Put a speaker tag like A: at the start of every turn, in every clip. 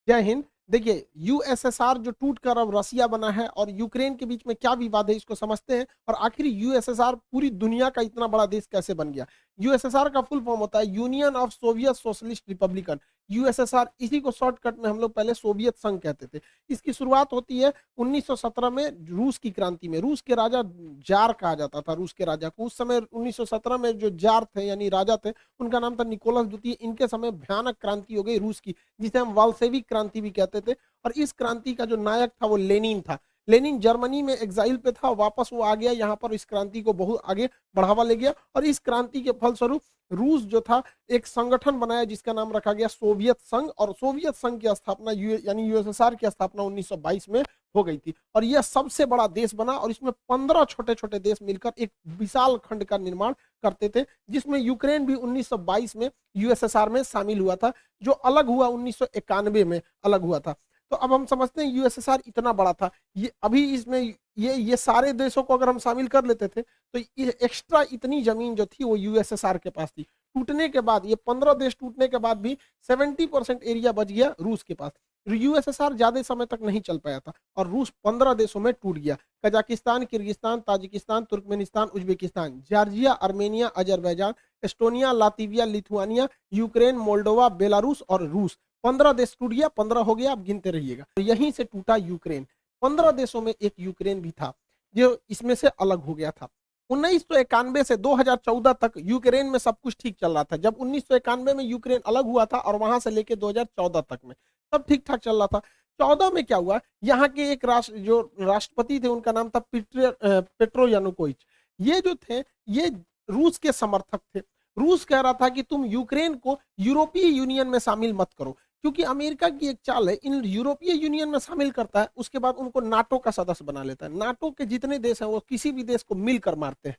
A: जय हिंद। देखिए, यूएसएसआर जो टूट कर अब रसिया बना है और यूक्रेन के बीच में क्या विवाद है इसको समझते हैं, और आखिर यूएसएसआर पूरी दुनिया का इतना बड़ा देश कैसे बन गया। यूएसएसआर का फुल फॉर्म होता है union of Soviet socialist Republican. USSR, इसी को शॉर्टकट में हम लोग पहले सोवियत संघ कहते थे। इसकी शुरुआत होती है 1917 में रूस की क्रांति में। रूस के राजा, जार कहा जाता था रूस के राजा को। उस समय 1917 में जो जार थे यानी राजा थे, उनका नाम था निकोलस द्वितीय। इनके समय भयानक क्रांति हो गई रूस की, जिसे हम वाल्सेविक क्रांति भी कहते थे। और इस क्रांति का जो नायक था वो लेनिन था। लेनिन जर्मनी में एग्जाइल पे था, वापस वो आ गया यहाँ पर, इस क्रांति को बहुत आगे बढ़ावा ले गया। और इस क्रांति के फलस्वरूप रूस जो था एक संगठन बनाया जिसका नाम रखा गया सोवियत संघ। और सोवियत संघ की स्थापना यानी यूएसएसआर की स्थापना 1922 में हो गई थी। और यह सबसे बड़ा देश बना और इसमें 15 छोटे छोटे देश मिलकर एक विशाल खंड का निर्माण करते थे, जिसमें यूक्रेन भी 1922 में यूएसएसआर में शामिल हुआ था, जो अलग हुआ 1991 में अलग हुआ था। तो अब हम समझते हैं यूएसएसआर इतना बड़ा था, ये अभी इसमें ये सारे देशों को अगर हम शामिल कर लेते थे तो ये एक्स्ट्रा इतनी जमीन जो थी वो यूएसएसआर के पास थी। टूटने के बाद, ये 15 देश टूटने के बाद भी 70% एरिया बच गया रूस के पास। यूएसएसआर ज्यादा समय तक नहीं चल पाया था और रूस 15 देशों में टूट गया। Kazakhstan, Kyrgyzstan, Tajikistan, Turkmenistan, Uzbekistan, Georgia, Armenia, Azerbaijan, Estonia, Latvia, Lithuania, Ukraine, Moldova, Belarus और रूस। 15 देश टूट गया, 15 हो गया, आप गिनते रहिएगा। यहीं से टूटा यूक्रेन। 15 देशों में एक यूक्रेन भी था जो इसमें से अलग हो गया था। 1991 से 2014 तक यूक्रेन में सब कुछ ठीक चल रहा था। जब 1991 में यूक्रेन अलग हुआ था और वहां से लेके 2014 तक में सब ठीक ठाक चल रहा था। 14 में क्या हुआ, यहाँ के एक जो राष्ट्रपति थे उनका नाम था पेट्रो यानुकोविच। ये जो थे ये रूस के समर्थक थे। रूस कह रहा था कि तुम यूक्रेन को यूरोपीय यूनियन में शामिल मत करो, क्योंकि अमेरिका की एक चाल है, इन यूरोपीय यूनियन में शामिल करता है उसके बाद उनको नाटो का सदस्य बना लेता है। नाटो के जितने देश हैं वो किसी भी देश को मिलकर मारते हैं।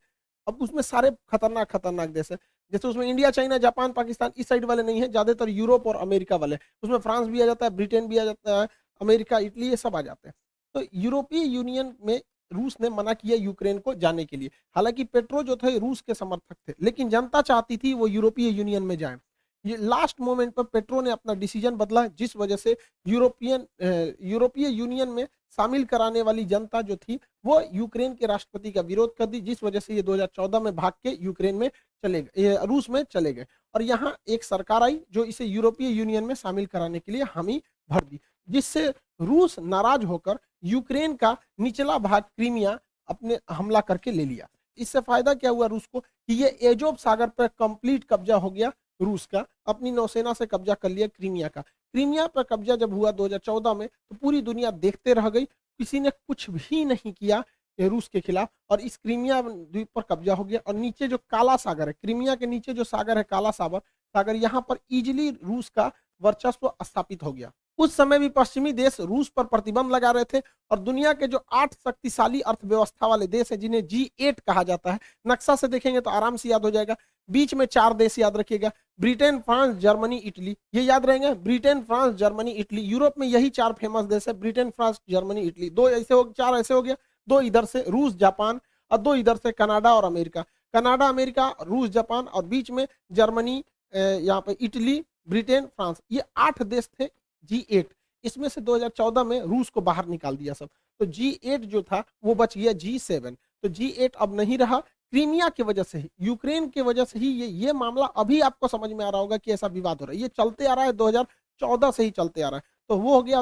A: अब उसमें सारे खतरनाक खतरनाक देश है, जैसे उसमें इंडिया, चाइना, जापान, पाकिस्तान इस साइड वाले नहीं है, ज्यादातर यूरोप और अमेरिका वाले। उसमें फ्रांस भी आ जाता है, ब्रिटेन भी आ जाता है, अमेरिका, इटली, ये सब आ जाते हैं। तो यूरोपीय यूनियन में रूस ने मना किया यूक्रेन को जाने के लिए। हालांकि पेट्रो जो थे रूस के समर्थक थे, लेकिन जनता चाहती थी वो यूरोपीय यूनियन में जाए। ये लास्ट मोमेंट पर पेट्रो ने अपना डिसीजन बदला, जिस वजह से यूरोपीय यूनियन में शामिल कराने वाली जनता जो थी वो यूक्रेन के राष्ट्रपति का विरोध कर दी, जिस वजह से ये 2014 में भाग के यूक्रेन में चले गए, रूस में चले गए। और यहाँ एक सरकार आई जो इसे यूरोपीय यूनियन में शामिल कराने के लिए हामी भर दी, जिससे रूस नाराज होकर यूक्रेन का निचला भाग क्रीमिया अपने हमला करके ले लिया। इससे फायदा क्या हुआ रूस को कि ये एजोव सागर पर कंप्लीट कब्जा हो गया रूस का, अपनी नौसेना से कब्जा कर लिया क्रीमिया का। क्रीमिया पर कब्जा जब हुआ 2014 में तो पूरी दुनिया देखते रह गई, किसी ने कुछ भी नहीं किया रूस के खिलाफ, और इस क्रीमिया द्वीप पर कब्जा हो गया। और नीचे जो काला सागर है, क्रीमिया के नीचे जो सागर है काला सागर, यहाँ पर इजिली रूस का वर्चस्व स्थापित हो गया। उस समय भी पश्चिमी देश रूस पर प्रतिबंध लगा रहे थे और दुनिया के जो 8 शक्तिशाली अर्थव्यवस्था वाले देश हैं जिन्हें G8 कहा जाता है, नक्शा से देखेंगे तो आराम से याद हो जाएगा। बीच में 4 देश याद रखिएगा, ब्रिटेन, फ्रांस, जर्मनी, इटली, ये याद रहेंगे। Britain, France, Germany, Italy. Europe में यही 4 फेमस देश है, ब्रिटेन, फ्रांस, जर्मनी, इटली। 2 ऐसे हो, 4 ऐसे हो गया, 2 इधर से रूस, जापान, और 2 इधर से कनाडा और अमेरिका। कनाडा, अमेरिका, रूस, जापान, और बीच में जर्मनी, यहाँ पे इटली, ब्रिटेन, फ्रांस। ये 8 देश थे G8। इसमें से 2014 में रूस को बाहर निकाल दिया सब, तो G8 जो था वो बच गया G7। तो G8 अब नहीं रहा, क्रीमिया की वजह से ही, यूक्रेन की वजह से ही ये मामला अभी आपको समझ में आ रहा होगा कि ऐसा विवाद हो रहा है। ये चलते आ रहा है, 2014 से ही चलते आ रहा है। तो वो हो गया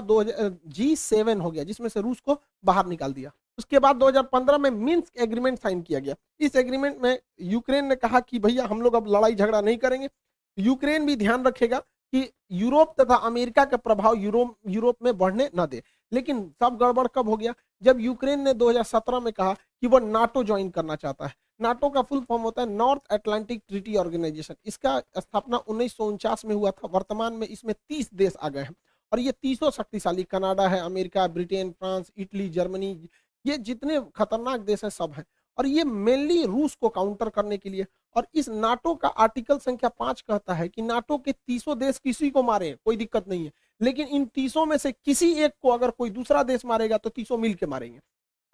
A: G7 हो गया, जिसमें से रूस को बाहर निकाल दिया। उसके बाद 2015 में मिन्स्क एग्रीमेंट साइन किया गया। इस एग्रीमेंट में यूक्रेन ने कहा कि भैया हम लोग अब लड़ाई झगड़ा नहीं करेंगे। यूक्रेन भी ध्यान रखेगा कि यूरोप तथा अमेरिका का प्रभाव यूरोप में बढ़ने न दे। लेकिन सब गड़बड़ कब हो गया, जब यूक्रेन ने 2017 में कहा कि वो नाटो ज्वाइन करना चाहता है। नाटो का फुल फॉर्म होता है नॉर्थ अटलांटिक ट्रीटी ऑर्गेनाइजेशन। इसका स्थापना 1949 में हुआ था। वर्तमान में इसमें 30 देश आ गए हैं और ये 30 शक्तिशाली, कनाडा है, America, Britain, France, Italy, Germany, ये जितने खतरनाक देश हैं सब हैं। और ये मेनली रूस को काउंटर करने के लिए। और इस नाटो का आर्टिकल संख्या 5 कहता है कि नाटो के 30 देश किसी को मारे कोई दिक्कत नहीं है, लेकिन इन 30 में से किसी एक को अगर कोई दूसरा देश मारेगा तो 30 मिल के मारेंगे।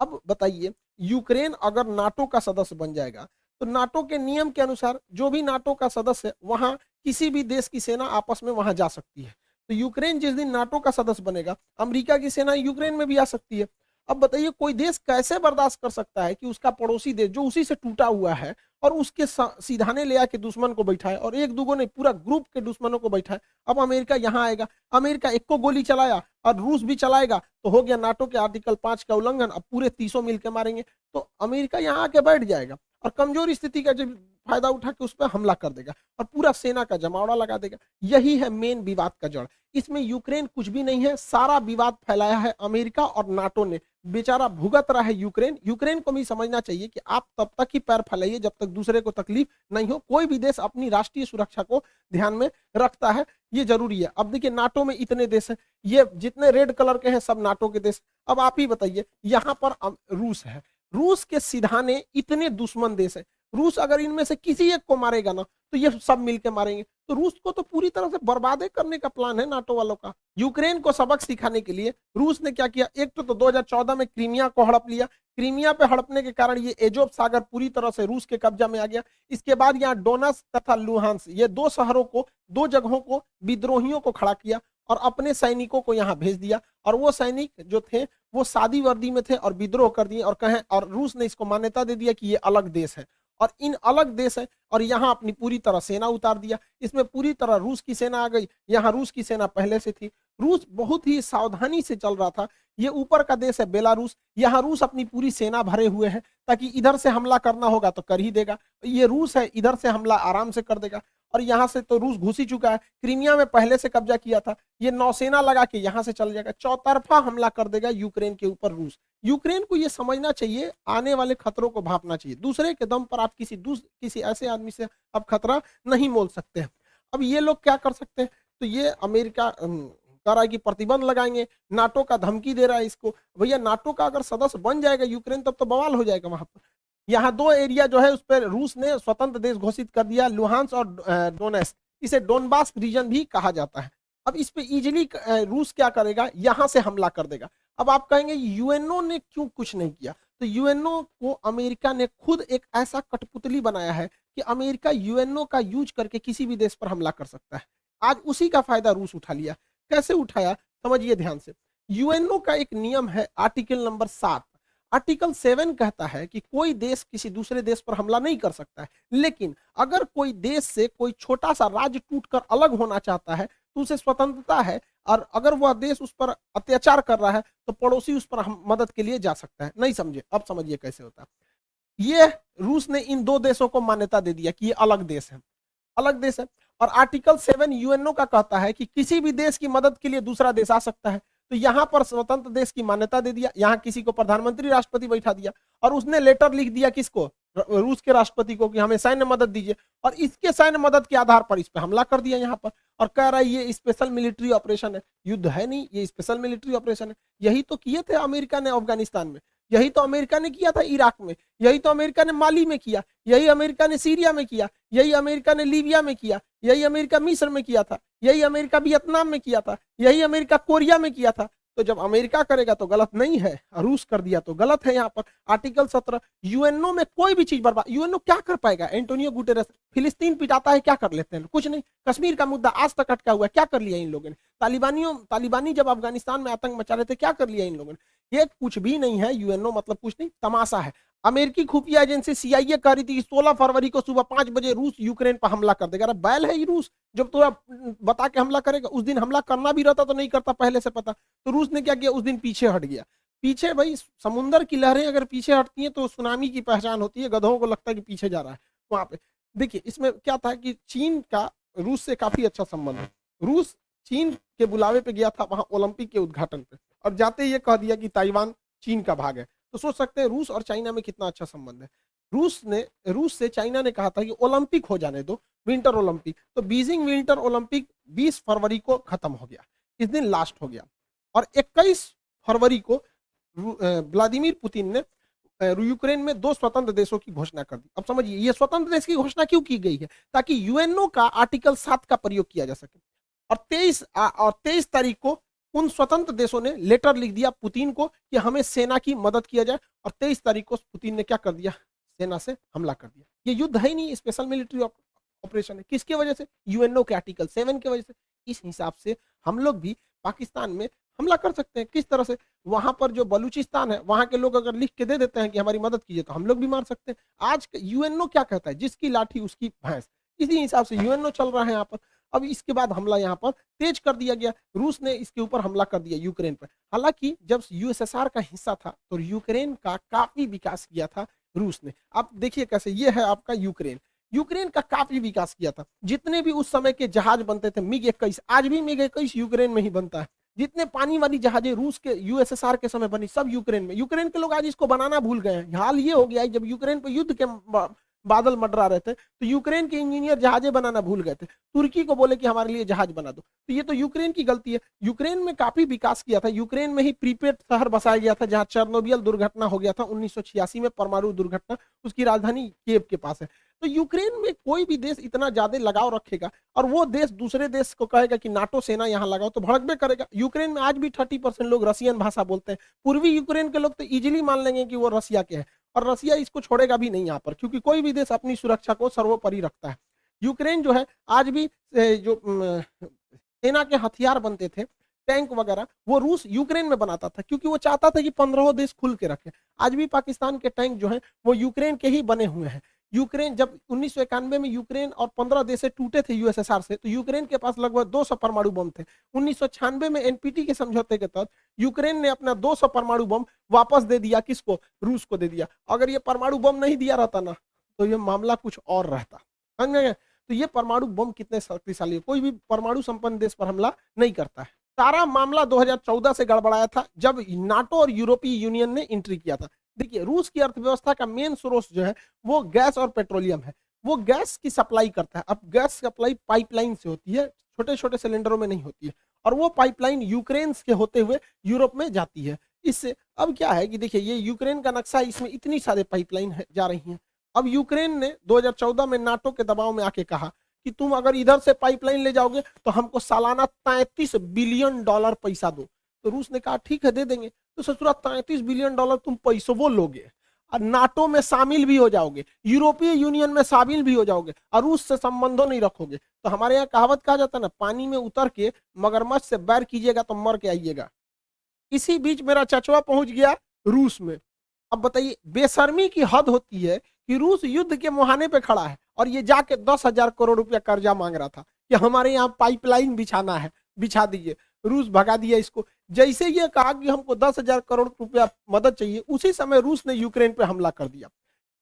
A: अब बताइए, यूक्रेन अगर नाटो का सदस्य बन जाएगा तो नाटो के नियम के अनुसार जो भी नाटो का सदस्य है वहां किसी भी देश की सेना आपस में वहां जा सकती है। तो यूक्रेन जिस दिन नाटो का सदस्य बनेगा, अमेरिका की सेना यूक्रेन में भी आ सकती है। अब बताइए कोई देश कैसे बर्दाश्त कर सकता है कि उसका पड़ोसी देश जो उसी से टूटा हुआ है और उसके सीधाने ले आके दुश्मन को बैठाए, और एक दूगो नहीं पूरा ग्रुप के दुश्मनों को बैठाए। अब अमेरिका यहाँ आएगा, अमेरिका एक को गोली चलाया और रूस भी चलाएगा तो हो गया नाटो के आर्टिकल 5 का उल्लंघन। अब पूरे 30 मिलकर मारेंगे तो अमेरिका यहाँ आके बैठ जाएगा और कमजोर स्थिति का जब फायदा उठा के उस पर हमला कर देगा और पूरा सेना का जमावड़ा लगा देगा। यही है मेन विवाद का जड़। इसमें यूक्रेन कुछ भी नहीं है, सारा विवाद फैलाया है अमेरिका और नाटो ने। बेचारा भुगत रहा है यूक्रेन। यूक्रेन को भी समझना चाहिए कि आप तब तक ही पैर फैलाइए जब तक दूसरे को तकलीफ नहीं हो। कोई भी देश अपनी राष्ट्रीय सुरक्षा को ध्यान में रखता है, ये जरूरी है। अब देखिए नाटो में इतने देश हैं, ये जितने रेड कलर के हैं सब नाटो के देश। अब आप ही बताइए, यहाँ पर रूस है, रूस के सिधाने इतने दुश्मन देश है। रूस अगर इनमें से किसी एक को मारेगा ना तो ये सब मिलके मारेंगे। तो रूस को तो पूरी तरह से बर्बाद करने का प्लान है नाटो वालों का। यूक्रेन को सबक सिखाने के लिए रूस ने क्या किया, एक तो 2014 में क्रीमिया को हड़प लिया। क्रीमिया पे हड़पने के कारण ये एजोव सागर पूरी तरह से रूस के कब्जा में आ गया। इसके बाद यहाँ डोनस तथा लुहांस, ये दो शहरों को, दो जगहों को विद्रोहियों को खड़ा किया और अपने सैनिकों को यहाँ भेज दिया। और वो सैनिक जो थे वो सादी वर्दी में थे और विद्रोह कर दिए और कहें, और रूस ने इसको मान्यता दे दिया कि ये अलग देश है और इन अलग देश है, और यहाँ अपनी पूरी तरह सेना उतार दिया। इसमें पूरी तरह रूस की सेना आ गई। यहाँ रूस की सेना पहले से थी। रूस बहुत ही सावधानी से चल रहा था। ये ऊपर का देश है बेलारूस, यहाँ रूस अपनी पूरी सेना भरे हुए है ताकि इधर से हमला करना होगा तो कर ही देगा। ये रूस है, इधर से हमला आराम से कर देगा। और यहाँ से तो रूस घुस ही चुका है, क्रीमिया में पहले से कब्जा किया था। ये नौसेना लगा के यहाँ से चल जाएगा, चौतरफा हमला कर देगा यूक्रेन के ऊपर रूस। यूक्रेन को ये समझना चाहिए, आने वाले खतरों को भापना चाहिए। दूसरे के दम पर आप किसी ऐसे आदमी से आप खतरा नहीं मोल सकते हैं। अब ये लोग क्या कर सकते हैं, तो ये अमेरिका कह रहा है कि प्रतिबंध लगाएंगे, नाटो का धमकी दे रहा है इसको। भैया नाटो का अगर सदस्य बन जाएगा यूक्रेन तब तो बवाल हो जाएगा वहां पर। यहाँ दो एरिया जो है उस पर रूस ने स्वतंत्र देश घोषित कर दिया, लुहांस और डोनेस्क। इसे डोनबास रीजन भी कहा जाता है। अब इस पे इजिली रूस क्या करेगा, यहां से हमला कर देगा। अब आप कहेंगे यूएनओ ने क्यों कुछ नहीं किया, तो यूएनओ को अमेरिका ने खुद एक ऐसा कठपुतली बनाया है कि अमेरिका यूएनओ का यूज करके किसी भी देश पर हमला कर सकता है। आज उसी का फायदा रूस उठा लिया। कैसे उठाया समझिए ध्यान से। यूएनओ का एक नियम है आर्टिकल नंबर 7। आर्टिकल 7 कहता है कि कोई देश किसी दूसरे देश पर हमला नहीं कर सकता है, लेकिन अगर कोई देश से कोई छोटा सा राज्य टूटकर अलग होना चाहता है तो उसे स्वतंत्रता है, और अगर वह देश उस पर अत्याचार कर रहा है तो पड़ोसी उस पर मदद के लिए जा सकता है। नहीं समझे, अब समझिए कैसे होता है। ये रूस ने इन दो देशों को मान्यता दे दिया कि ये अलग देश है, अलग देश है। और आर्टिकल 7 यूएनओ का कहता है कि किसी भी देश की मदद के लिए दूसरा देश आ सकता है। तो यहाँ पर स्वतंत्र देश की मान्यता दे दिया, यहाँ किसी को प्रधानमंत्री राष्ट्रपति बैठा दिया और उसने लेटर लिख दिया किसको, रूस के राष्ट्रपति को, कि हमें सैन्य मदद दीजिए। और इसके सैन्य मदद के आधार पर इस पर हमला कर दिया यहाँ पर, और कह रहा है ये स्पेशल मिलिट्री ऑपरेशन है। युद्ध है नहीं, ये स्पेशल मिलिट्री ऑपरेशन है। यही तो किए थे अमेरिका ने अफगानिस्तान में, यही तो अमेरिका ने किया था इराक में, यही तो अमेरिका ने माली में किया, यही अमेरिका ने सीरिया में किया, यही अमेरिका ने लीबिया में किया, यही अमेरिका मिस्र में किया था, यही अमेरिका वियतनाम में किया था, यही अमेरिका कोरिया में किया था। तो जब अमेरिका करेगा तो गलत नहीं है, रूस कर दिया तो गलत है। यहाँ पर आर्टिकल 17 यूएनओ में कोई भी चीज बर्बाद, यूएनओ क्या कर पाएगा। एंटोनियो गुटेरेस फिलिस्तीन पिटाता है, क्या कर लेते हैं, कुछ नहीं। कश्मीर का मुद्दा आज तक अटका हुआ है, क्या कर लिया इन लोगों ने। तालिबानी जब अफगानिस्तान में आतंक मचा रहे थे, क्या कर लिया इन लोगों ने। ये कुछ भी नहीं है, यूएनओ मतलब कुछ नहीं, तमाशा है। अमेरिकी खुफिया एजेंसी सीआईए कह रही थी कि 16 फरवरी को सुबह 5 बजे रूस यूक्रेन पर हमला कर देगा। अरे बैल है ये रूस, जब तो बता के हमला करेगा। उस दिन हमला करना भी रहता तो नहीं करता पहले से पता। तो रूस ने क्या किया, उस दिन पीछे हट गया। पीछे भाई समुद्र की लहरें अगर पीछे हटती हैं तो सुनामी की पहचान होती है। गधों को लगता है कि पीछे जा रहा है वहां पे। देखिए इसमें क्या था कि चीन का रूस से काफी अच्छा संबंध है। रूस चीन के बुलावे पे गया था वहां ओलंपिक के उद्घाटन पे, और जाते ये कह दिया कि ताइवान चीन का भाग है। तो सोच सकते हैं रूस और चाइना में कितना अच्छा संबंध है। रूस से चाइना ने कहा था कि ओलंपिक हो जाने दो, विंटर ओलंपिक। तो बीजिंग विंटर ओलंपिक 20 फरवरी को खत्म हो गया, इस दिन लास्ट हो गया। और 21 फरवरी को व्लादिमीर पुतिन ने यूक्रेन में 2 स्वतंत्र देशों की घोषणा कर दी। अब समझिए ये स्वतंत्र देश की घोषणा क्यों की गई है, ताकि यूएनओ का आर्टिकल 7 का प्रयोग किया जा सके। और 23 तारीख को उन स्वतंत्र देशों ने लेटर लिख दिया पुतिन को कि हमें सेना की मदद किया जाए। और 23 तारीख को पुतिन ने क्या कर दिया, सेना से हमला कर दिया। ये युद्ध है ही नहीं, स्पेशल मिलिट्री ऑपरेशन है। किसकी वजह से, यूएनओ के आर्टिकल 7 की वजह से। इस हिसाब से हम लोग भी पाकिस्तान में हमला कर सकते हैं। किस तरह से? वहां पर जो बलूचिस्तान है वहां के लोग अगर लिख के दे देते हैं कि हमारी मदद कीजिए, तो हम लोग भी मार सकते हैं। आज यूएनओ क्या कहता है? जिसकी लाठी उसकी भैंस। इसी हिसाब से यूएनओ चल रहा है यहाँ पर। अब इसके बाद हमला यहाँ पर तेज कर दिया गया। रूस ने इसके ऊपर हमला कर दिया यूक्रेन पर। हालांकि जब यूएसएसआर का हिस्सा था तो यूक्रेन का काफी विकास किया था रूस ने। आप देखिए कैसे, ये है आपका यूक्रेन। यूक्रेन का काफी विकास किया था। जितने भी उस समय के जहाज बनते थे मिग 21, आज भी मिग 21 यूक्रेन में ही बनता है। जितने पानी वाली जहाजें रूस के यूएसएसआर के समय बनी सब यूक्रेन में। यूक्रेन के लोग आज इसको बनाना भूल गए हैं। हाल ये हो गया है जब यूक्रेन पर युद्ध के बादल मंडरा रहे थे तो यूक्रेन के इंजीनियर जहाजें बनाना भूल गए थे। तुर्की को बोले कि हमारे लिए जहाज बना दो, तो ये तो यूक्रेन की गलती है। यूक्रेन में काफी विकास किया था। यूक्रेन में ही प्रीपेड शहर बसाया गया था जहां चेर्नोबिल दुर्घटना हो गया था 1986 में, परमाणु दुर्घटना। उसकी राजधानी कीव के पास है। तो यूक्रेन में कोई भी देश इतना ज्यादा लगाव रखेगा और वो देश दूसरे देश को कहेगा कि नाटो सेना यहाँ लगाओ, तो भड़कबे करेगा। यूक्रेन में आज भी 30% लोग रसियन भाषा बोलते हैं। पूर्वी यूक्रेन के लोग तो इजीली मान लेंगे कि वो रसिया के हैं, और रसिया इसको छोड़ेगा भी नहीं यहाँ पर, क्योंकि कोई भी देश अपनी सुरक्षा को सर्वोपरि रखता है। यूक्रेन जो है आज भी जो सेना के हथियार बनते थे, टैंक वगैरह, वो रूस यूक्रेन में बनाता था, क्योंकि वो चाहता था कि 15 देश खुल के रखे। आज भी पाकिस्तान के टैंक जो हैं वो यूक्रेन के ही बने हुए हैं। यूक्रेन जब 1991 में यूक्रेन और 15 देश से टूटे थे यूएसएसआर से, तो यूक्रेन के पास लगभग 200 परमाणु बम थे। 1996 में एनपीटी के समझौते के तहत यूक्रेन ने अपना 200 परमाणु बम वापस दे दिया। किसको? रूस को दे दिया। अगर ये परमाणु बम नहीं दिया रहता ना, तो ये मामला कुछ और रहता। समझ गए? तो ये परमाणु बम कितने शक्तिशाली है। कोई भी परमाणु संपन्न देश पर हमला नहीं करता है। सारा मामला 2014 से गड़बड़ाया था जब नाटो और यूरोपीय यूनियन ने एंट्री किया था। देखिए, रूस की अर्थव्यवस्था का मेन स्रोत जो है वो गैस और पेट्रोलियम है। वो गैस की सप्लाई करता है। अब गैस सप्लाई पाइपलाइन से होती है, छोटे छोटे सिलेंडरों में नहीं होती है, और वो पाइपलाइन यूक्रेन के होते हुए यूरोप में जाती है। इससे अब क्या है कि देखिए, ये यूक्रेन का नक्शा, इसमें इतनी सारे पाइपलाइन जा रही हैं। अब यूक्रेन ने 2014 में नाटो के दबाव में आके कहा कि तुम अगर इधर से पाइपलाइन ले जाओगे तो हमको सालाना $33 बिलियन पैसा दो। तो रूस ने कहा ठीक है दे देंगे। तो ससुरा $33 बिलियन तुम पैसों वो लोगे और नाटो में शामिल भी हो जाओगे, यूरोपीय यूनियन में शामिल भी हो जाओगे, और रूस से संबंधों नहीं रखोगे। तो हमारे यहाँ कहावत कहा जाता है ना, पानी में उतर के मगरमच्छ से बैर कीजिएगा तो मर के आइएगा। इसी बीच मेरा चचवा पहुंच गया रूस में। अब बताइए, बेशर्मी की हद होती है कि रूस युद्ध के मुहाने पे खड़ा है और ये जाके 10,000 करोड़ रुपया कर्जा मांग रहा था कि हमारे यहाँ पाइपलाइन बिछाना है, बिछा दीजिए। रूस भगा दिया इसको। जैसे ये कहा कि हमको 10,000 करोड़ रुपया मदद चाहिए, उसी समय रूस ने यूक्रेन पे हमला कर दिया।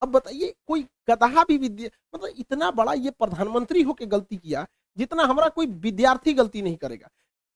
A: अब बताइए, कोई गधा भी मतलब इतना बड़ा ये प्रधानमंत्री होके गलती किया जितना हमारा कोई विद्यार्थी गलती नहीं करेगा।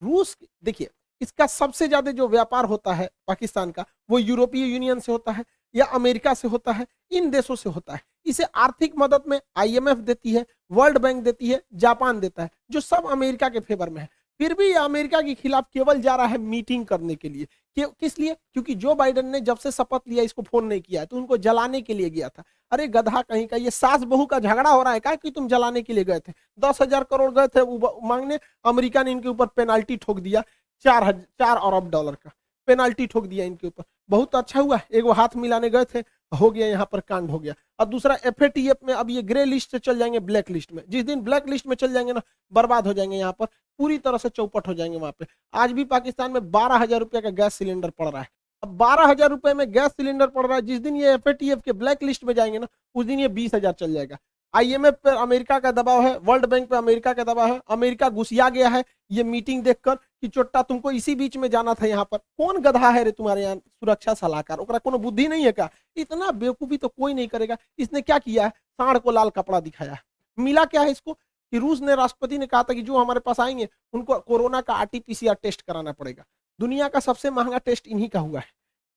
A: रूस, देखिए, इसका सबसे ज्यादा जो व्यापार होता है पाकिस्तान का, वो यूरोपीय यूनियन से होता है या अमेरिका से होता है, इन देशों से होता है। इसे आर्थिक मदद में आईएमएफ देती है, वर्ल्ड बैंक देती है, जापान देता है, जो सब अमेरिका के फेवर में है। फिर भी ये अमेरिका के खिलाफ केवल जा रहा है मीटिंग करने के लिए। किस लिए? क्योंकि जो बाइडेन ने जब से शपथ लिया इसको फोन नहीं किया है, तो उनको जलाने के लिए गया था। अरे गधा कहीं का, ये सास बहू का झगड़ा हो रहा है क्या कि तुम जलाने के लिए गए थे? 10,000 करोड़ गए थे मांगने, अमेरिका ने इनके ऊपर पेनाल्टी ठोक दिया, 4 अरब डॉलर का पेनाल्टी ठोक दिया इनके ऊपर। बहुत अच्छा हुआ, एक वो हाथ मिलाने गए थे, हो गया, यहाँ पर कांड हो गया। और दूसरा, एफएटीएफ में अब ये ग्रे लिस्ट से चल जाएंगे ब्लैक लिस्ट में। जिस दिन ब्लैक लिस्ट में चल जाएंगे ना, बर्बाद हो जाएंगे, यहाँ पर पूरी तरह से चौपट हो जाएंगे। वहां पे आज भी पाकिस्तान में 12,000 रुपए का गैस सिलेंडर पड़ रहा है। अब 12,000 रुपए में गैस सिलेंडर पड़ रहा है, जिस दिन ये एफएटीएफ के ब्लैक लिस्ट में जाएंगे ना, उस दिन ये 20,000 चल जाएगा। आईएमएफ पे अमेरिका का दबाव है, वर्ल्ड बैंक पे अमेरिका का दबाव है। अमेरिका घुसिया गया है ये मीटिंग देखकर कि चोट्टा तुमको इसी बीच में जाना था। यहाँ पर कौन गधा है रे तुम्हारे यहाँ सुरक्षा सलाहकार? ओकरा कोनो बुद्धि नहीं है क्या? इतना बेवकूफी तो कोई नहीं करेगा। इसने क्या किया है? सांड को लाल कपड़ा दिखाया है। मिला क्या है इसको कि रूस ने, राष्ट्रपति ने कहा था कि जो हमारे पास आएंगे उनको कोरोना का आरटीपीसीआर टेस्ट कराना पड़ेगा। दुनिया का सबसे महंगा टेस्ट इन्हीं का हुआ है।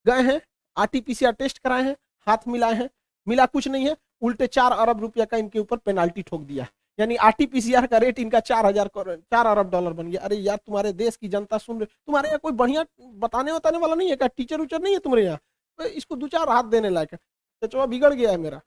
A: गए हैं, आरटीपीसीआर टेस्ट कराए हैं, हाथ मिलाए हैं, मिला कुछ नहीं है, उल्टे 4 अरब रुपया का इनके ऊपर पेनाल्टी ठोक दिया। यानी आरटीपीसीआर का रेट इनका 4 अरब डॉलर बन गया। अरे यार, तुम्हारे देश की जनता सुन रही, तुम्हारे यहाँ कोई बढ़िया बताने वाला नहीं है क्या? टीचर उचर नहीं है तुम्हारे यहाँ? तो इसको 2-4 हाथ देने लायक है। चचवा बिगड़ गया है मेरा।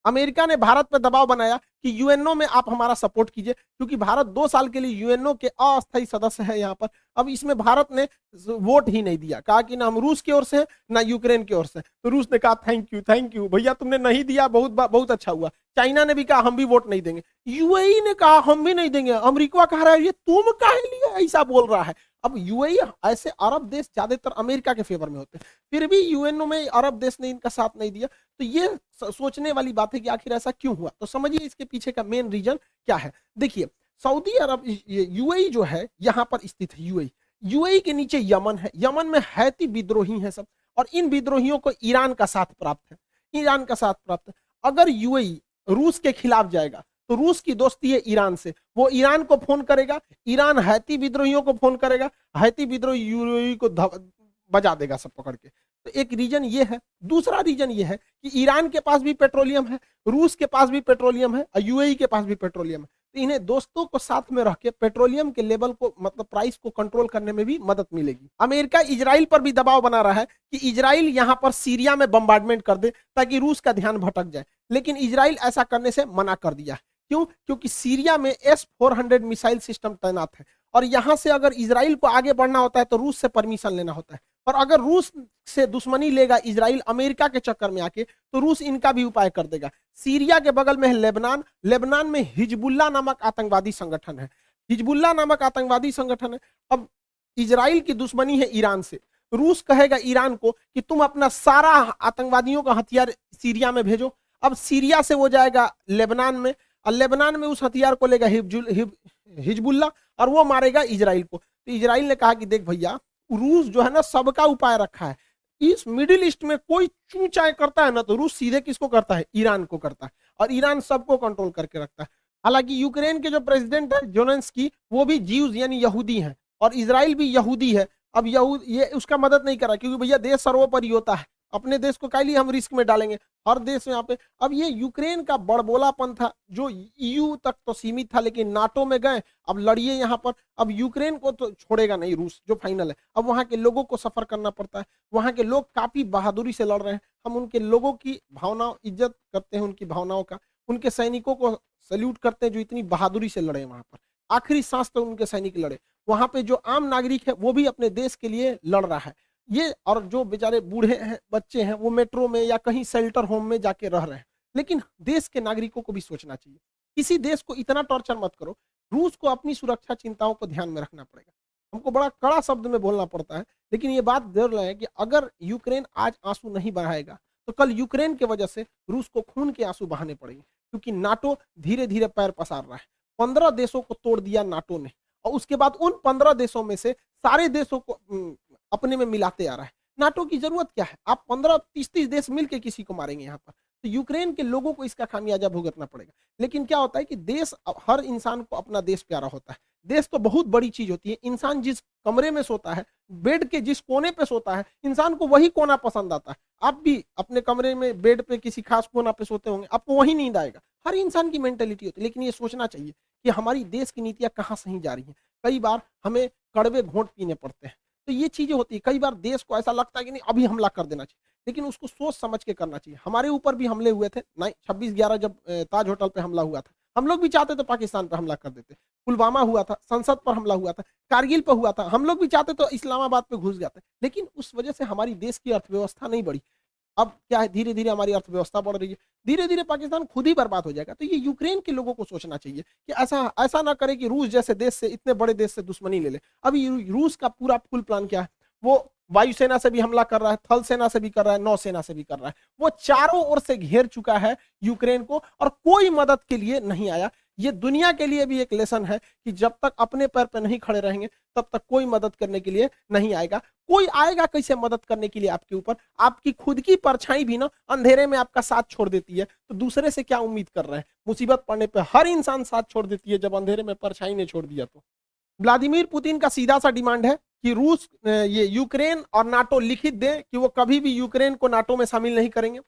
A: अमेरिका ने भारत पर दबाव बनाया कि यूएनओ में आप हमारा सपोर्ट कीजिए, क्योंकि भारत 2 साल के लिए यूएनओ के अस्थायी सदस्य है यहाँ पर। अब इसमें भारत ने वोट ही नहीं दिया, कहा कि ना हम रूस की ओर से हैं, ना यूक्रेन की ओर से। तो रूस ने कहा थैंक यू भैया, तुमने नहीं दिया, बहुत अच्छा हुआ। चाइना ने भी कहा हम भी वोट नहीं देंगे। यूएई ने कहा हम भी नहीं देंगे। अमेरिका कह रहा है ये तुम काहे लिए ऐसा बोल रहा है। अब यूएई ऐसे अरब देश ज्यादातर अमेरिका के फेवर में होते हैं, फिर भी यूएनओ में अरब देश ने इनका साथ नहीं दिया। तो ये सोचने वाली बात है कि आखिर ऐसा क्यों हुआ। तो समझिए इसके पीछे का मेन रीजन क्या है। देखिए सऊदी अरब, यूएई जो है यहाँ पर स्थित है। यूएई के नीचे यमन है, यमन में हैती विद्रोही हैं सब, और इन विद्रोहियों को ईरान का साथ प्राप्त है, ईरान का साथ प्राप्त है। अगर यूएई रूस के खिलाफ जाएगा तो रूस की दोस्ती है ईरान से, वो ईरान को फोन करेगा, ईरान हैती विद्रोहियों को फोन करेगा, हैती विद्रोही यूएई को बजा देगा सब पकड़ के। तो एक रीजन ये है। दूसरा रीजन ये है कि ईरान के पास भी पेट्रोलियम है, रूस के पास भी पेट्रोलियम है और यूएई के पास भी पेट्रोलियम है। तो इन्हें दोस्तों को साथ में रख के पेट्रोलियम के लेवल को, मतलब प्राइस को कंट्रोल करने में भी मदद मिलेगी। अमेरिका इजराइल पर भी दबाव बना रहा है कि इजराइल यहां पर सीरिया में बम्बार्डमेंट कर दे ताकि रूस का ध्यान भटक जाए, लेकिन इजराइल ऐसा करने से मना कर दिया। क्यों? क्योंकि सीरिया में S-400 मिसाइल सिस्टम तैनात है, और यहां से अगर इजराइल को आगे बढ़ना होता है तो रूस से परमिशन लेना होता है, और अगर रूस से दुश्मनी लेगा इजराइल अमेरिका के चक्कर में आके, तो रूस इनका भी उपाय कर देगा। सीरिया के बगल में है लेबनान, लेबनान में हिजबुल्ला नामक आतंकवादी संगठन है, हिजबुल्ला नामक आतंकवादी संगठन है। अब इजराइल की दुश्मनी है ईरान से, रूस कहेगा ईरान को कि तुम अपना सारा आतंकवादियों का हथियार सीरिया में भेजो। अब सीरिया से वो जाएगा लेबनान में, और लेबनान में उस हथियार को लेगा हिजबुल्ला, और वो मारेगा इजराइल को। तो इजराइल ने कहा कि देख भैया, रूस जो है ना सबका उपाय रखा है, इस मिडिल ईस्ट में कोई चूचाई करता है ना तो रूस सीधे किसको करता है, ईरान को करता है, और ईरान सबको कंट्रोल करके रखता है। हालांकि यूक्रेन के जो प्रेसिडेंट है ज़ेलेंस्की, वो भी ज्यूज यानी यहूदी हैं, और इजराइल भी यहूदी है। अब यहूद ये उसका मदद नहीं कर रहा, क्योंकि भैया देश सर्वोपरि होता है, अपने देश को काहे लिए हम रिस्क में डालेंगे, हर देश यहाँ पे। अब ये यूक्रेन का बड़बोलापन था जो ईयू तक तो सीमित था, लेकिन नाटो में गए, अब लड़िए यहाँ पर। अब यूक्रेन को तो छोड़ेगा नहीं रूस, जो फाइनल है। अब वहाँ के लोगों को सफर करना पड़ता है, वहाँ के लोग काफी बहादुरी से लड़ रहे हैं। हम उनके लोगों की भावना इज्जत करते हैं, उनकी भावनाओं का, उनके सैनिकों को सैल्यूट करते हैं जो इतनी बहादुरी से लड़े वहाँ पर, आखिरी सांस तक उनके सैनिक लड़े। वहाँ पे जो आम नागरिक है वो भी अपने देश के लिए लड़ रहा है ये, और जो बेचारे बूढ़े हैं, बच्चे हैं, वो मेट्रो में या कहीं शेल्टर होम में जाके रह रहे हैं। लेकिन देश के नागरिकों को भी सोचना चाहिए, किसी देश को इतना टॉर्चर मत करो। रूस को अपनी सुरक्षा चिंताओं को ध्यान में रखना पड़ेगा। हमको बड़ा कड़ा शब्द में बोलना पड़ता है, लेकिन ये बात जरूर है कि अगर यूक्रेन आज आंसू नहीं बहाएगा तो कल यूक्रेन की वजह से रूस को खून के आंसू बहाने पड़ेंगे, क्योंकि नाटो धीरे धीरे पैर पसार रहा है। 15 देशों को तोड़ दिया नाटो ने, और उसके बाद उन 15 देशों में से सारे देशों को अपने में मिलाते आ रहा है। नाटो की जरूरत क्या है? आप 15-30 देश मिलकर किसी को मारेंगे यहाँ पर। तो यूक्रेन के लोगों को इसका खामियाजा भुगतना पड़ेगा। लेकिन क्या होता है कि देश, हर इंसान को अपना देश प्यारा होता है। देश तो बहुत बड़ी चीज होती है। इंसान जिस कमरे में सोता है, बेड के जिस कोने पे सोता है, इंसान को वही कोना पसंद आता है। आप भी अपने कमरे में बेड पे किसी खास कोना पे सोते होंगे, आपको वही नींद आएगा। हर इंसान की मेंटेलिटी होती है। लेकिन ये सोचना चाहिए कि हमारी देश की नीतियां कहाँ सही जा रही हैं। कई बार हमें कड़वे घोंट पीने पड़ते हैं, तो ये चीजें होती है। कई बार देश को ऐसा लगता है कि नहीं अभी हमला कर देना चाहिए, लेकिन उसको सोच समझ के करना चाहिए। हमारे ऊपर भी हमले हुए थे 26/11 जब ताज होटल पे हमला हुआ था, हम लोग भी चाहते तो पाकिस्तान पे हमला कर देते। पुलवामा हुआ था, संसद पर हमला हुआ था, कारगिल पे हुआ था, हम लोग भी चाहते तो इस्लामाबाद पे घुस जाते। लेकिन उस वजह से हमारी देश की अर्थव्यवस्था नहीं बढ़ी। अब क्या है, धीरे धीरे हमारी अर्थव्यवस्था बढ़ रही है, धीरे धीरे पाकिस्तान खुद ही बर्बाद हो जाएगा। तो ये यूक्रेन के लोगों को सोचना चाहिए कि ऐसा ऐसा ना करे कि रूस जैसे देश से, इतने बड़े देश से दुश्मनी ले ले। अभी रूस का पूरा फुल प्लान क्या है, वो वायुसेना से भी हमला कर रहा है, थल सेना से भी कर रहा है, नौसेना से भी कर रहा है। वो चारों ओर से घेर चुका है यूक्रेन को, और कोई मदद के लिए नहीं आया। ये दुनिया के लिए भी एक लेसन है कि जब तक अपने पैर पे नहीं खड़े रहेंगे तब तक कोई मदद करने के लिए नहीं आएगा। कोई आएगा कैसे मदद करने के लिए आपके ऊपर? आपकी खुद की परछाई भी ना अंधेरे में आपका साथ छोड़ देती है, तो दूसरे से क्या उम्मीद कर रहे हैं? मुसीबत पड़ने पे हर इंसान साथ छोड़ देती है, जब अंधेरे में परछाई ने छोड़ दिया तो। व्लादिमीर पुतिन का सीधा सा डिमांड है कि रूस, ये यूक्रेन और नाटो लिखित दे कि वो कभी भी यूक्रेन को नाटो में शामिल नहीं करेंगे।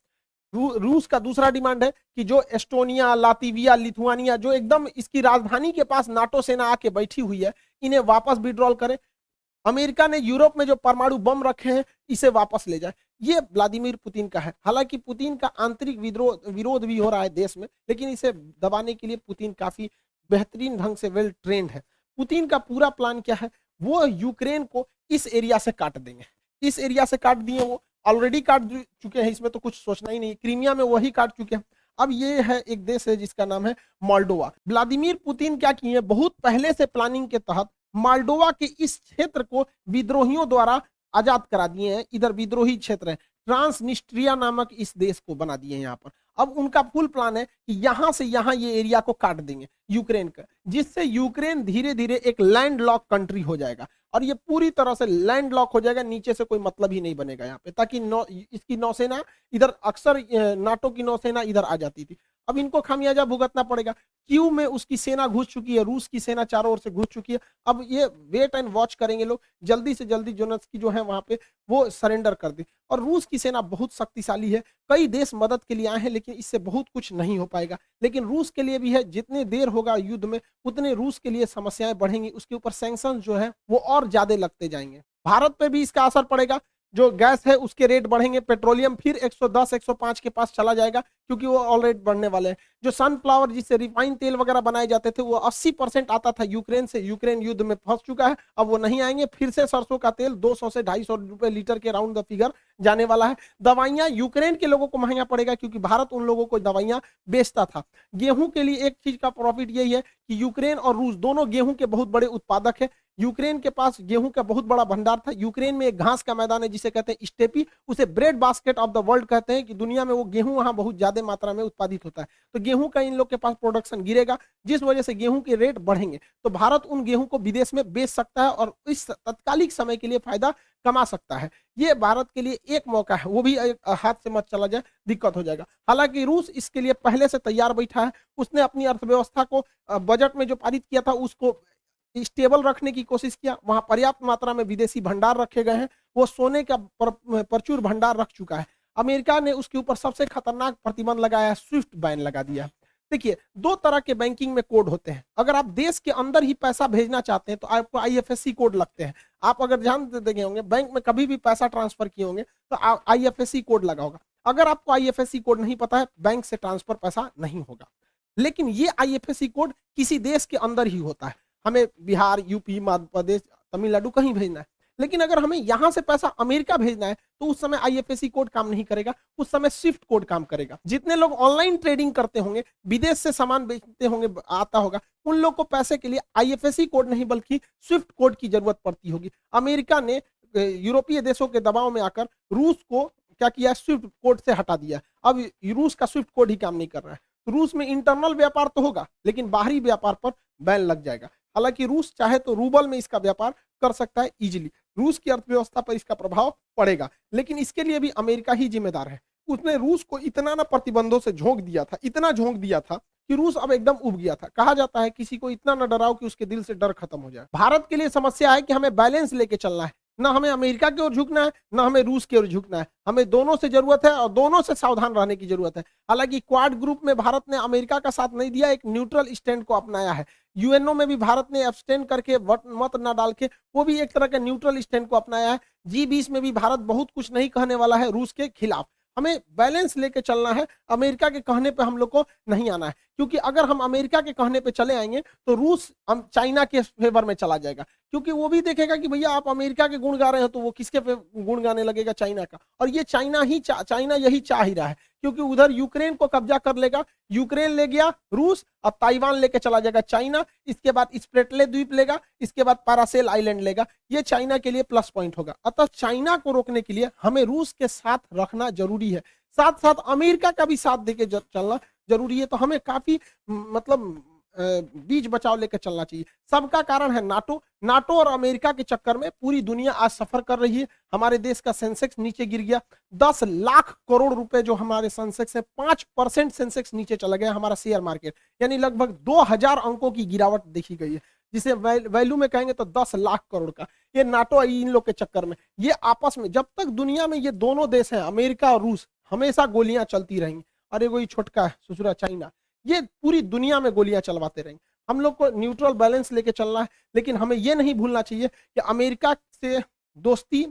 A: रूस का दूसरा डिमांड है कि जो एस्टोनिया, लातविया, लिथुआनिया, जो एकदम इसकी राजधानी के पास नाटो सेना आके बैठी हुई है, इन्हें वापस विड्रॉल करें। अमेरिका ने यूरोप में जो परमाणु बम रखे हैं इसे वापस ले जाए। ये व्लादिमीर पुतिन का है। हालांकि पुतिन का आंतरिक विरोध भी हो रहा है देश में, लेकिन इसे दबाने के लिए पुतिन काफी बेहतरीन ढंग से वेल ट्रेंड है। पुतिन का पूरा प्लान क्या है, वो यूक्रेन को इस एरिया से काट देंगे। इस एरिया से काट दिए, वो ऑलरेडी काट चुके हैं, इसमें तो कुछ सोचना ही नहीं। क्रीमिया में वही काट चुके हैं। अब ये है एक देश है जिसका नाम है मोल्डोवा। व्लादिमीर पुतिन क्या किए, बहुत पहले से प्लानिंग के तहत मोल्डोवा के इस क्षेत्र को विद्रोहियों द्वारा आजाद करा दिए हैं। इधर विद्रोही क्षेत्र है, ट्रांसनिस्ट्रिया नामक इस देश को बना दिए हैं यहाँ पर। अब उनका फुल प्लान है कि यहां से यहां ये एरिया को काट देंगे यूक्रेन का, जिससे यूक्रेन धीरे धीरे एक लैंड लॉक कंट्री हो जाएगा और ये पूरी तरह से लैंड लॉक हो जाएगा। नीचे से कोई मतलब ही नहीं बनेगा यहाँ पे, ताकि इसकी नौसेना इधर, अक्सर नाटो की नौसेना इधर आ जाती थी। अब इनको खामियाजा भुगतना पड़ेगा। क्यू में उसकी सेना घुस चुकी है, रूस की सेना चारों ओर से घुस चुकी है। अब ये वेट एंड वॉच करेंगे लोग, जल्दी से जल्दी जोनेस्की जो है वहां पे वो सरेंडर कर दे। और रूस की सेना बहुत शक्तिशाली है, कई देश मदद के लिए आए हैं, लेकिन इससे बहुत कुछ नहीं हो पाएगा। लेकिन रूस के लिए भी है, जितने देर होगा युद्ध में उतने रूस के लिए समस्याएं बढ़ेंगी, उसके ऊपर सैंक्शन जो है वो और ज्यादा लगते जाएंगे। भारत पे भी इसका असर पड़ेगा, जो गैस है उसके रेट बढ़ेंगे, पेट्रोलियम फिर 110 105 के पास चला जाएगा, क्योंकि वो ऑलरेडी बढ़ने वाले हैं। जो सनफ्लावर जिससे रिफाइंड तेल वगैरह बनाए जाते थे वो 80% आता था यूक्रेन से, यूक्रेन युद्ध में फंस चुका है, अब वो नहीं आएंगे। फिर से सरसों का तेल 200 से 250 रुपए लीटर के राउंड द फिगर जाने वाला है। दवाइयां यूक्रेन के लोगों को महंगा पड़ेगा, क्योंकि भारत उन लोगों को दवाइयां बेचता था। गेहूं के लिए एक चीज का प्रॉफिट यही है कि यूक्रेन और रूस दोनों गेहूं के बहुत बड़े उत्पादक है। यूक्रेन के पास गेहूं का बहुत बड़ा भंडार था। यूक्रेन में एक घास का मैदान है जिसे कहते हैं स्टेपी, उसे bread basket of the world कहते हैं, कि दुनिया में वो गेहूं वहां बहुत ज्यादा मात्रा में उत्पादित होता है। तो गेहूं का इन लोग के पास प्रोडक्शन गिरेगा, जिस वजह से गेहूं के रेट बढ़ेंगे। तो भारत उन गेहूं को विदेश में बेच सकता है और इस तत्कालिक समय के लिए फायदा कमा सकता है। ये भारत के लिए एक मौका है, वो भी हाथ से मत चला जाए, दिक्कत हो जाएगा। हालांकि रूस इसके लिए पहले से तैयार बैठा है। उसने अपनी अर्थव्यवस्था को बजट में जो पारित किया था उसको स्टेबल रखने की कोशिश किया। वहां पर्याप्त मात्रा में विदेशी भंडार रखे गए हैं। वो सोने का प्रचुर भंडार रख चुका है। अमेरिका ने उसके ऊपर सबसे खतरनाक प्रतिबंध लगाया है, स्विफ्ट बैन लगा दिया। देखिए, दो तरह के बैंकिंग में कोड होते हैं। अगर आप देश के अंदर ही पैसा भेजना चाहते हैं तो आपको आईएफएससी कोड लगते हैं। आप अगर ध्यान देंगे होंगे, बैंक में कभी भी पैसा ट्रांसफर किए होंगे तो आईएफएससी कोड लगा होगा। अगर आपको आईएफएससी कोड नहीं पता है, बैंक से ट्रांसफर पैसा नहीं होगा। लेकिन ये आईएफएससी कोड किसी देश के अंदर ही होता है। हमें बिहार, यूपी, मध्य प्रदेश, तमिलनाडु कहीं भेजना है, लेकिन अगर हमें यहां से पैसा अमेरिका भेजना है तो उस समय आईएफएससी कोड काम नहीं करेगा, उस समय स्विफ्ट कोड काम करेगा। जितने लोग ऑनलाइन ट्रेडिंग करते होंगे, विदेश से सामान बेचते होंगे, आता होगा, उन लोग को पैसे के लिए आईएफएससी कोड नहीं बल्कि स्विफ्ट कोड की जरूरत पड़ती होगी। अमेरिका ने यूरोपीय देशों के दबाव में आकर रूस को क्या किया, स्विफ्ट कोड से हटा दिया। अब रूस का स्विफ्ट कोड ही काम नहीं कर रहा है। रूस में इंटरनल व्यापार तो होगा, लेकिन बाहरी व्यापार पर बैन लग जाएगा। हालांकि रूस चाहे तो रूबल में इसका व्यापार कर सकता है इजीली। रूस की अर्थव्यवस्था पर इसका प्रभाव पड़ेगा, लेकिन इसके लिए भी अमेरिका ही जिम्मेदार है। उसने रूस को इतना ना प्रतिबंधों से झोंक दिया था, इतना झोंक दिया था कि रूस अब एकदम उब गया था। कहा जाता है किसी को इतना न डराओ कि उसके दिल से डर खत्म हो जाए। भारत के लिए समस्या है कि हमें बैलेंस लेके चलना है, ना हमें अमेरिका की ओर झुकना है, ना हमें रूस की ओर झुकना है। हमें दोनों से जरूरत है और दोनों से सावधान रहने की जरूरत है। हालांकि क्वाड ग्रुप में भारत ने अमेरिका का साथ नहीं दिया, एक न्यूट्रल स्टैंड को अपनाया है। यूएनओ में भी भारत ने एब्सटेन करके, मत ना डाल के, वो भी एक तरह का न्यूट्रल स्टैंड को अपनाया है। G20 में भी भारत बहुत कुछ नहीं कहने वाला है रूस के खिलाफ। हमें बैलेंस लेके चलना है, अमेरिका के कहने पे हम लोग को नहीं आना है, क्योंकि अगर हम अमेरिका के कहने पे चले आएंगे तो रूस हम चाइना के फेवर में चला जाएगा, क्योंकि वो भी देखेगा कि भैया आप अमेरिका के गुण गा रहे हो तो वो किसके गुण गाने लगेगा, चाइना का। और ये चाइना यही चाह ही रहा है, क्योंकि उधर यूक्रेन को कब्जा कर लेगा, यूक्रेन ले गया रूस, अब ताइवान लेके चला जाएगा चाइना, इसके बाद स्प्रेटले द्वीप लेगा, इसके बाद पैरासेल आइलैंड लेगा। ये चाइना के लिए प्लस पॉइंट होगा। अतः चाइना को रोकने के लिए हमें रूस के साथ रखना जरूरी है, साथ साथ अमेरिका का भी साथ देके चलना जरूरी है। तो हमें काफी मतलब बीच बचाव लेकर चलना चाहिए। सबका कारण है नाटो और अमेरिका के चक्कर में पूरी दुनिया आज सफर कर रही है। हमारे देश का सेंसेक्स नीचे गिर गया, 10 लाख करोड़ रुपए जो हमारे सेंसेक्स है, 5% सेंसेक्स नीचे चला गया हमारा शेयर मार्केट, यानी लगभग 2000 अंकों की गिरावट देखी गई है, जिसे वैल्यू में कहेंगे तो 10 लाख करोड़ का। ये नाटो इन लोग के चक्कर में, ये आपस में, जब तक दुनिया में ये दोनों देश हैं अमेरिका और रूस, हमेशा गोलियां चलती रहेंगी। अरे वही छोटका है ससुरा चाइना, ये पूरी दुनिया में गोलियां चलवाते रहेंगे। हम लोग को न्यूट्रल बैलेंस लेके चलना है, लेकिन हमें ये नहीं भूलना चाहिए कि अमेरिका से दोस्ती,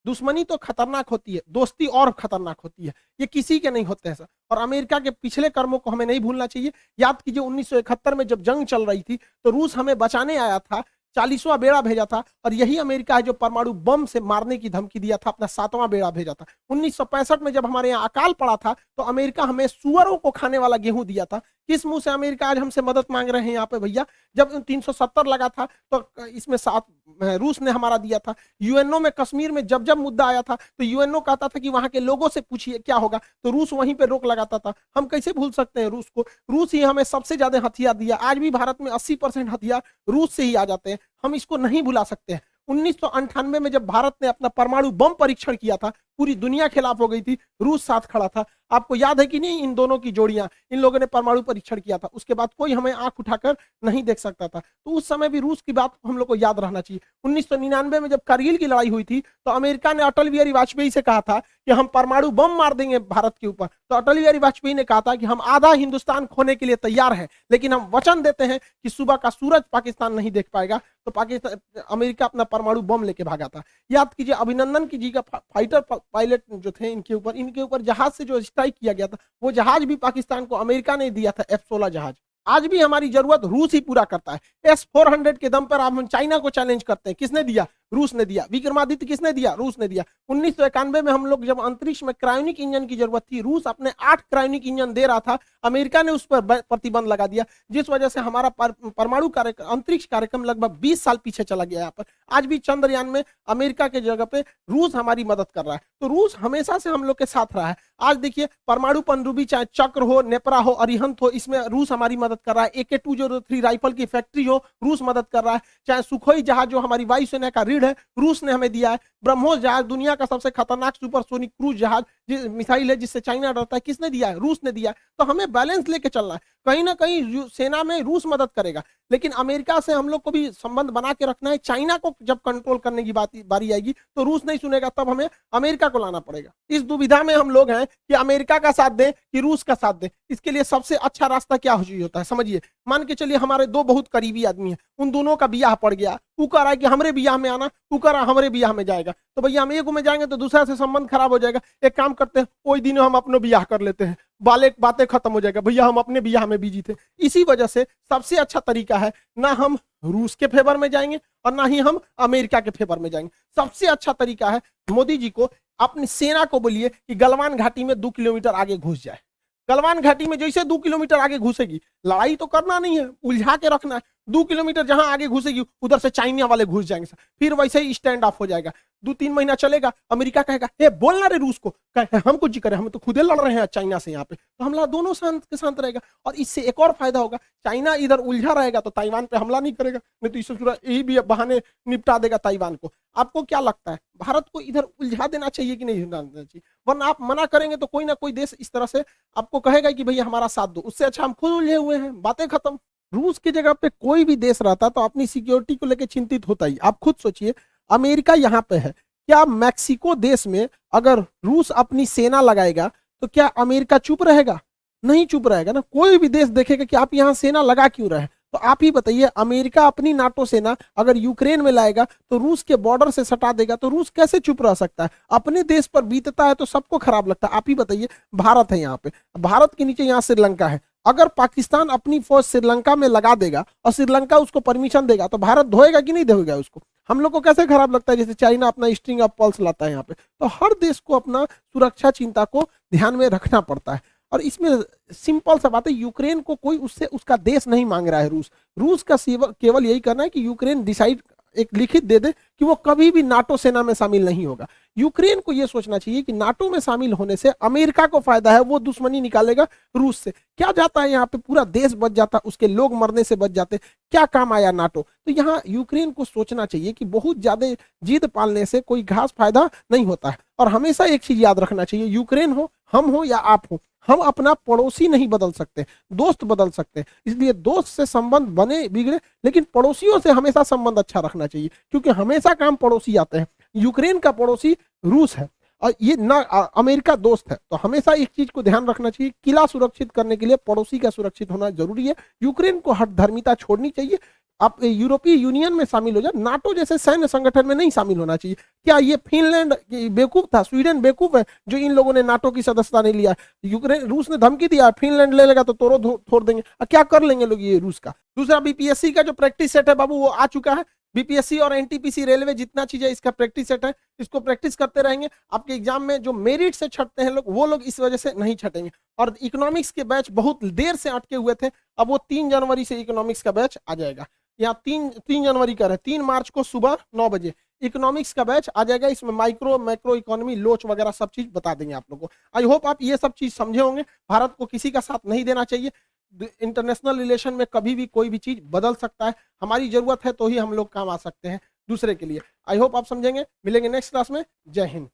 A: दुश्मनी तो खतरनाक होती है, दोस्ती और खतरनाक होती है, ये किसी के नहीं होते हैं सर। और अमेरिका के पिछले कर्मों को हमें नहीं भूलना चाहिए। याद कीजिए 1971 में जब जंग चल रही थी तो रूस हमें बचाने आया था, 40वां बेड़ा भेजा था, और यही अमेरिका है जो परमाणु बम से मारने की धमकी दिया था, अपना 7वां बेड़ा भेजा था। 1965 में जब हमारे यहाँ अकाल पड़ा था तो अमेरिका हमें सुअरों को खाने वाला गेहूं दिया था। किस मुंह से अमेरिका आज हमसे मदद मांग रहे हैं यहाँ पे भैया? जब 370 लगा था तो इसमें 7 रूस ने हमारा दिया था। यूएनओ में कश्मीर में जब जब मुद्दा आया था तो यूएनओ कहता था कि वहां के लोगों से पूछिए क्या होगा, तो रूस वहीं पे रोक लगाता था। हम कैसे भूल सकते हैं रूस को? रूस ही हमें सबसे ज्यादा हथियार दिया। आज भी भारत में 80% हथियार रूस से ही आ जाते हैं, हम इसको नहीं भुला सकते हैं। 1998 में जब भारत ने अपना परमाणु बम परीक्षण किया था, पूरी दुनिया खिलाफ हो गई थी, रूस साथ खड़ा था। आपको याद है कि नहीं इन दोनों की जोड़ियां? इन लोगों ने परमाणु परीक्षण किया था, उसके बाद कोई हमें आंख उठाकर नहीं देख सकता था। तो उस समय भी रूस की बात हम लोग को याद रहना चाहिए। 1999 में जब कारगिल की लड़ाई हुई थी तो अमेरिका ने अटल बिहारी वाजपेयी से कहा था कि हम परमाणु बम मार देंगे भारत के ऊपर। तो अटल बिहारी वाजपेयी ने कहा था कि हम आधा हिंदुस्तान खोने के लिए तैयार हैं, लेकिन हम वचन देते हैं कि सुबह का सूरज पाकिस्तान नहीं देख पाएगा। तो पाकिस्तान, अमेरिका अपना परमाणु बम लेके भागा था। याद कीजिए अभिनंदन की जी का फाइटर पायलट जो थे, इनके ऊपर जहाज से जो स्ट्राइक किया गया था, वो जहाज भी पाकिस्तान को अमेरिका ने दिया था, F-16 जहाज। आज भी हमारी जरूरत रूस ही पूरा करता है। S-400 के दम पर हम चाइना को चैलेंज करते हैं, किसने दिया? रूस ने दिया। विक्रमादित्य किसने दिया? रूस ने दिया। 1991 में हम लोग जब अंतरिक्ष में क्रायोनिक इंजन की जरूरत थी, रूस अपने 8 क्रायोनिक इंजन दे रहा था, अमेरिका ने उस पर प्रतिबंध लगा दिया, जिस वजह से हमारा परमाणु अंतरिक्ष कार्यक्रम लगभग 20 साल पीछे चला गया। यहाँ पर आज भी चंद्रयान में अमेरिका के जगह पे रूस हमारी मदद कर रहा है। तो रूस हमेशा से हम लोग के साथ रहा है। आज देखिए परमाणु पनडुब्बी, चाहे चक्र हो, नेपरा हो, अरिहंत हो, इसमें रूस हमारी मदद कर रहा है। AK-203 राइफल की फैक्ट्री हो, रूस मदद कर रहा है। चाहे सुखोई जहाज जो हमारी वायुसेना का रीढ़ है, रूस ने हमें दिया है। ब्रह्मोस जहाज दुनिया का सबसे खतरनाक सुपरसोनिक क्रूज जहाज मिसाइल है जिससे चाइना डरता है, किसने दिया है? रूस ने दिया है। तो हमें बैलेंस लेके चलना है। कहीं ना कहीं सेना में रूस मदद करेगा, लेकिन अमेरिका से हम लोग को भी संबंध बना के रखना है। चाइना को जब कंट्रोल करने की बारी आएगी तो रूस नहीं सुनेगा, तब हमें अमेरिका को लाना पड़ेगा। इस दुविधा में हम लोग हैं कि अमेरिका का साथ दें कि रूस का साथ दें। इसके लिए सबसे अच्छा रास्ता क्या होता है समझिए। मान के चलिए हमारे 2 बहुत करीबी आदमी हैं, उन दोनों का ब्याह पड़ गया, वो कह रहा है कि हमरे ब्याह में आना, वो कह रहा है हमरे ब्याह में जाएगा। तो भैया हम एक में जाएंगे तो दूसरा से संबंध खराब हो जाएगा। एक काम करते हैं, कोई दिन हम अपने ब्याह कर लेते हैं, बातें खत्म हो जाएगा। भैया हम अपने ब्याह में बिजी थे। इसी वजह से सबसे अच्छा तरीका है, ना हम रूस के फेवर में जाएंगे और ना ही हम अमेरिका के फेवर में जाएंगे। सबसे अच्छा तरीका है मोदी जी को अपनी सेना को बोलिए कि गलवान घाटी में 2 किलोमीटर आगे घुस जाए। गलवान घाटी में जैसे 2 किलोमीटर आगे घुसेगी, लड़ाई तो करना नहीं है, उलझा के रखना है। 2 किलोमीटर जहां आगे घुसेगी उधर से चाइना वाले घुस जाएंगे, फिर वैसे ही स्टैंड ऑफ हो जाएगा। 2-3 महीना चलेगा, अमेरिका कहेगा ए बोलना रे रूस को, हम कुछ करें, हम तो खुदे लड़ रहे हैं चाइना से यहाँ पे। तो हमला दोनों शांत के शांत रहेगा। और इससे एक और फायदा होगा, चाइना इधर उलझा रहेगा तो ताइवान पे हमला नहीं करेगा, नहीं तो इससे यही भी बहाने निपटा देगा ताइवान को। आपको क्या लगता है, भारत को इधर उलझा देना चाहिए कि नहीं देना चाहिए? वरना आप मना करेंगे तो कोई ना कोई देश इस तरह से आपको कहेगा कि भैया हमारा साथ दो। उससे अच्छा हम खुद उलझे हुए हैं, बातें खत्म। रूस की जगह पे कोई भी देश रहता तो अपनी सिक्योरिटी को लेकर चिंतित होता ही। आप खुद सोचिए, अमेरिका यहाँ पे है, क्या मैक्सिको देश में अगर रूस अपनी सेना लगाएगा तो क्या अमेरिका चुप रहेगा? नहीं चुप रहेगा ना। कोई भी देश देखेगा कि आप यहाँ सेना लगा क्यों रहे। तो आप ही बताइए, अमेरिका अपनी नाटो सेना अगर यूक्रेन में लाएगा तो रूस के बॉर्डर से सटा देगा, तो रूस कैसे चुप रह सकता है? अपने देश पर बीतता है तो सबको खराब लगता है। आप ही बताइए, भारत है यहाँ पे, भारत के नीचे यहाँ श्रीलंका है। अगर पाकिस्तान अपनी फौज श्रीलंका में लगा देगा और श्रीलंका उसको परमिशन देगा तो भारत धोएगा कि नहीं धोएगा उसको? हम लोग को कैसे खराब लगता है? जैसे चाइना अपना स्ट्रिंग ऑफ पल्स लाता है यहाँ पे। तो हर देश को अपना सुरक्षा चिंता को ध्यान में रखना पड़ता है। और इसमें सिंपल सा बात है, यूक्रेन को कोई उससे उसका देश नहीं मांग रहा है। रूस का केवल यही करना है कि यूक्रेन डिसाइड एक लिखित दे दे कि वो कभी भी नाटो सेना में शामिल नहीं होगा। यूक्रेन को यह सोचना चाहिए कि नाटो में शामिल होने से अमेरिका को फायदा है, वो दुश्मनी निकालेगा रूस से। क्या जाता है यहाँ पे, पूरा देश बच जाता, उसके लोग मरने से बच जाते, क्या काम आया नाटो? तो यहाँ यूक्रेन को सोचना चाहिए कि बहुत ज्यादा जिद पालने से कोई खास फायदा नहीं होता है। और हमेशा एक चीज याद रखना चाहिए, यूक्रेन हो, हम हो या आप हो, हम अपना पड़ोसी नहीं बदल सकते, दोस्त बदल सकते हैं। इसलिए दोस्त से संबंध बने बिगड़े, लेकिन पड़ोसियों से हमेशा संबंध अच्छा रखना चाहिए, क्योंकि हमेशा काम पड़ोसी आते हैं। यूक्रेन का पड़ोसी रूस है और ये ना अमेरिका दोस्त है, तो हमेशा एक चीज को ध्यान रखना चाहिए, किला सुरक्षित करने के लिए पड़ोसी का सुरक्षित होना जरूरी है। यूक्रेन को हठधर्मिता छोड़नी चाहिए। आप यूरोपीय यूनियन में शामिल हो जाए, नाटो जैसे सैन्य संगठन में नहीं शामिल होना चाहिए। क्या ये फिनलैंड बेवकूफ था, स्वीडन बेवकूफ है जो इन लोगों ने नाटो की सदस्यता नहीं लिया? यूक्रेन, रूस ने धमकी दिया फिनलैंड ले लेगा तो तोड़ो छोड़ देंगे, क्या कर लेंगे लोग ये रूस का। दूसरा, बीपीएससी का जो प्रैक्टिस सेट है बाबू वो आ चुका है। बीपीएससी और एनटीपीसी रेलवे जितना चीज है इसका प्रैक्टिस सेट है, इसको प्रैक्टिस करते रहेंगे। आपके एग्जाम में जो मेरिट से छटते हैं लोग, वो लोग इस वजह से नहीं छटेंगे। और इकोनॉमिक्स के बैच बहुत देर से अटके हुए थे, अब वो 3 जनवरी से इकोनॉमिक्स का बैच आ जाएगा। यहाँ 3 जनवरी का है, 3 मार्च को सुबह 9 बजे इकोनॉमिक्स का बैच आ जाएगा। इसमें माइक्रो मैक्रो इकोनॉमी, लोच वगैरह सब चीज बता देंगे आप लोगों को। आई होप आप ये सब चीज समझे होंगे। भारत को किसी का साथ नहीं देना चाहिए। इंटरनेशनल रिलेशन में कभी भी कोई भी चीज बदल सकता है, हमारी जरूरत है तो ही हम लोग काम आ सकते हैं दूसरे के लिए। आई होप आप समझेंगे। मिलेंगे नेक्स्ट क्लास में। जय हिंद।